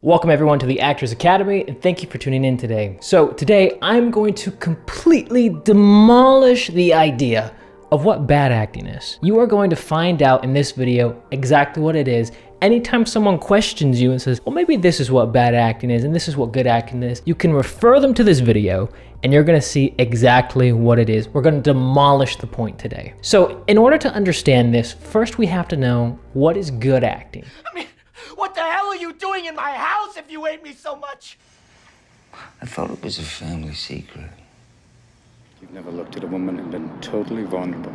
Welcome everyone to the Actors Academy, and thank you for tuning in today. So today I'm going to completely demolish the idea of what bad acting is. You are going to find out in this video exactly what it is. Anytime someone questions you and says, well, maybe this is what bad acting is and this is what good acting is, you can refer them to this video and you're gonna see exactly what it is. We're gonna demolish the point today. So in order to understand this, first we have to know what is good acting. What the hell are you doing in my house if you hate me so much? I thought it was a family secret. You've never looked at a woman and been totally vulnerable.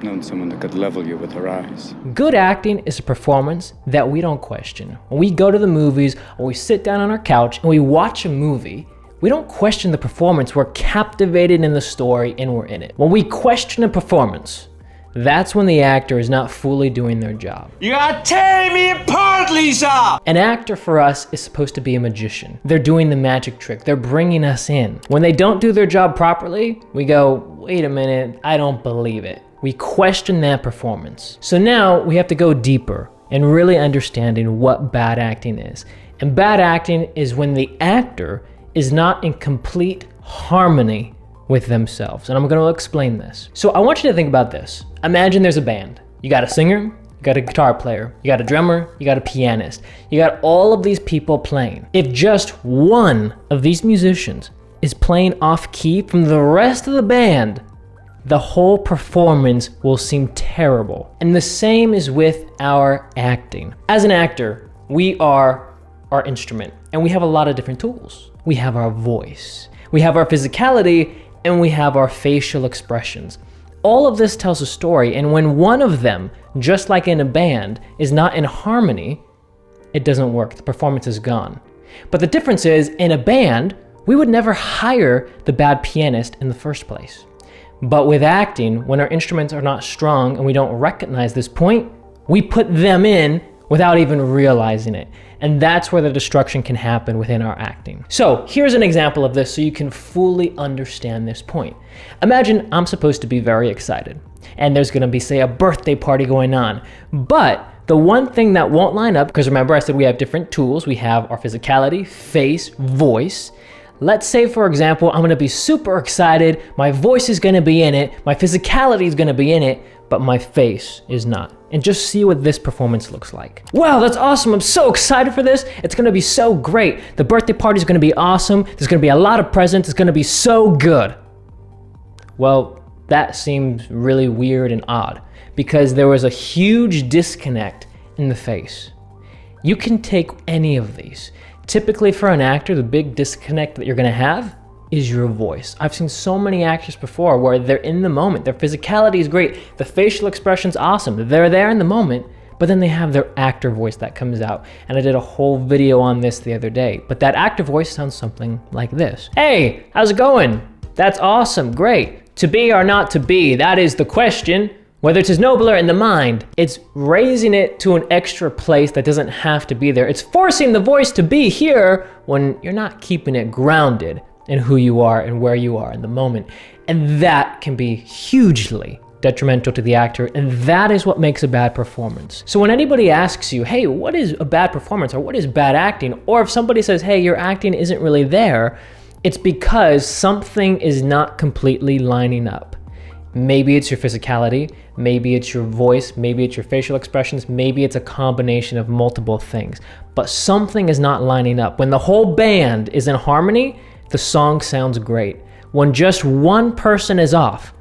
Known someone that could level you with her eyes. Good acting is a performance that we don't question. When we go to the movies or we sit down on our couch and we watch a movie, we don't question the performance. We're captivated in the story and we're in it. When we question a performance, that's when the actor is not fully doing their job. You are tearing me apart, Lisa! An actor for us is supposed to be a magician. They're doing the magic trick. They're bringing us in. When they don't do their job properly, we go, wait a minute, I don't believe it. We question that performance. So now we have to go deeper and really understanding what bad acting is. And bad acting is when the actor is not in complete harmony with themselves. And I'm gonna explain this. So I want you to think about this. Imagine there's a band. You got a singer, you got a guitar player, you got a drummer, you got a pianist. You got all of these people playing. If just one of these musicians is playing off key from the rest of the band, the whole performance will seem terrible. And the same is with our acting. As an actor, we are our instrument, and we have a lot of different tools. We have our voice, we have our physicality, and we have our facial expressions. All of this tells a story, and when one of them, just like in a band, is not in harmony, it doesn't work. The performance is gone. But the difference is, in a band, we would never hire the bad pianist in the first place. But with acting, when our instruments are not strong and we don't recognize this point, we put them in without even realizing it. And that's where the destruction can happen within our acting. So here's an example of this so you can fully understand this point. Imagine I'm supposed to be very excited and there's gonna be, say, a birthday party going on. But the one thing that won't line up, because remember I said we have different tools. We have our physicality, face, voice. Let's say, for example, I'm gonna be super excited, my voice is gonna be in it, my physicality is gonna be in it, but my face is not. And just see what this performance looks like. Wow, that's awesome, I'm so excited for this. It's gonna be so great. The birthday party is gonna be awesome. There's gonna be a lot of presents, it's gonna be so good. Well, that seems really weird and odd because there was a huge disconnect in the face. You can take any of these. Typically for an actor, the big disconnect that you're gonna have is your voice. I've seen so many actors before where they're in the moment, their physicality is great, the facial expression's awesome, they're there in the moment, but then they have their actor voice that comes out. And I did a whole video on this the other day, but that actor voice sounds something like this. Hey, how's it going? That's awesome, great. To be or not to be, that is the question. Whether it's nobler in the mind, it's raising it to an extra place that doesn't have to be there. It's forcing the voice to be here when you're not keeping it grounded in who you are and where you are in the moment. And that can be hugely detrimental to the actor, and that is what makes a bad performance. So when anybody asks you, hey, what is a bad performance or what is bad acting? Or if somebody says, hey, your acting isn't really there, it's because something is not completely lining up. Maybe it's your physicality, maybe it's your voice, maybe it's your facial expressions, maybe it's a combination of multiple things, but something is not lining up. When the whole band is in harmony, the song sounds great. When just one person is off,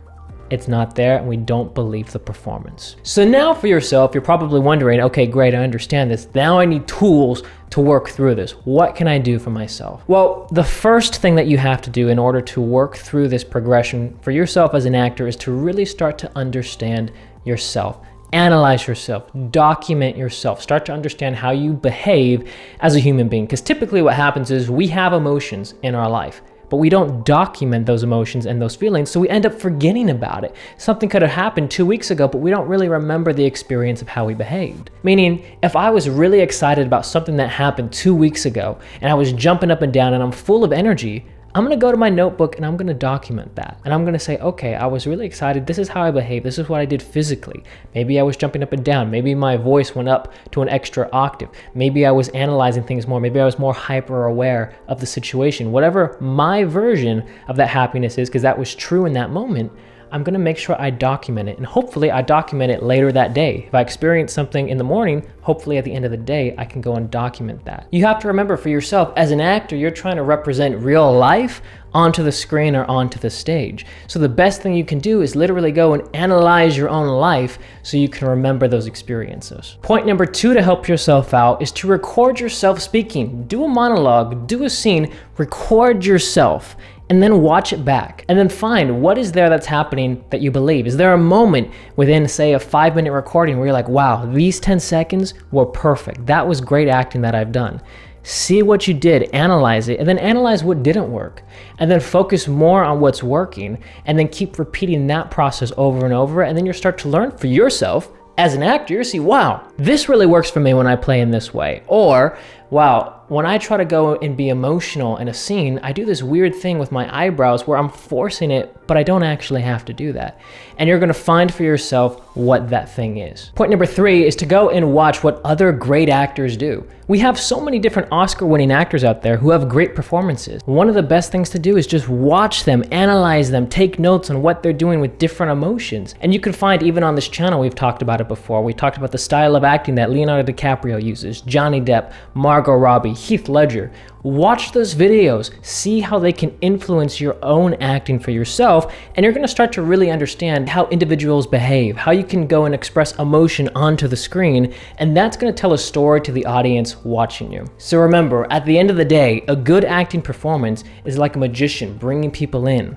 it's not there and we don't believe the performance. So now for yourself, you're probably wondering, okay, great, I understand this. Now I need tools to work through this. What can I do for myself? Well, the first thing that you have to do in order to work through this progression for yourself as an actor is to really start to understand yourself. Analyze yourself, document yourself, start to understand how you behave as a human being. Because typically what happens is we have emotions in our life, but we don't document those emotions and those feelings, so we end up forgetting about it. Something could have happened 2 weeks ago, but we don't really remember the experience of how we behaved. Meaning, if I was really excited about something that happened 2 weeks ago, and I was jumping up and down and I'm full of energy, I'm gonna go to my notebook and I'm gonna document that. And I'm gonna say, okay, I was really excited. This is how I behaved. This is what I did physically. Maybe I was jumping up and down. Maybe my voice went up to an extra octave. Maybe I was analyzing things more. Maybe I was more hyper aware of the situation. Whatever my version of that happiness is, because that was true in that moment, I'm gonna make sure I document it, and hopefully I document it later that day. If I experience something in the morning, hopefully at the end of the day, I can go and document that. You have to remember for yourself, as an actor, you're trying to represent real life onto the screen or onto the stage. So the best thing you can do is literally go and analyze your own life so you can remember those experiences. Point number 2 to help yourself out is to record yourself speaking. Do a monologue, do a scene, record yourself, and then watch it back. And then find what is there that's happening that you believe. Is there a moment within, say, a 5-minute recording where you're like, wow, these 10 seconds were perfect. That was great acting that I've done. See what you did, analyze it, and then analyze what didn't work. And then focus more on what's working, and then keep repeating that process over and over, and then you'll start to learn for yourself. As an actor, you see, wow, this really works for me when I play in this way. Or, wow, when I try to go and be emotional in a scene, I do this weird thing with my eyebrows where I'm forcing it, but I don't actually have to do that. And you're gonna find for yourself what that thing is. Point number 3 is to go and watch what other great actors do. We have so many different Oscar-winning actors out there who have great performances. One of the best things to do is just watch them, analyze them, take notes on what they're doing with different emotions. And you can find, even on this channel, we've talked about it before. We talked about the style of acting that Leonardo DiCaprio uses, Johnny Depp, Margot Robbie, Heath Ledger. Watch those videos, see how they can influence your own acting for yourself, and you're gonna start to really understand how individuals behave, how you can go and express emotion onto the screen, and that's gonna tell a story to the audience watching you. So remember, at the end of the day, a good acting performance is like a magician bringing people in.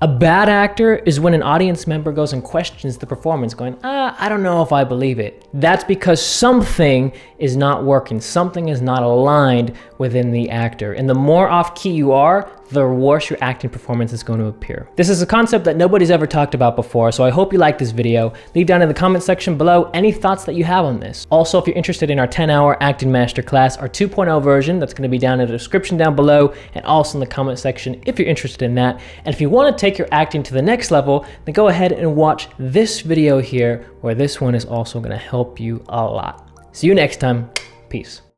A bad actor is when an audience member goes and questions the performance, going, I don't know if I believe it. That's because something is not working. Something is not aligned within the actor. And the more off key you are, the worse your acting performance is going to appear. This is a concept that nobody's ever talked about before, so I hope you like this video. Leave down in the comment section below any thoughts that you have on this. Also, if you're interested in our 10-hour acting masterclass, our 2.0 version, that's going to be down in the description down below, and also in the comment section if you're interested in that. And if you want to take your acting to the next level, then go ahead and watch this video here, where this one is also going to help you a lot. See you next time. Peace.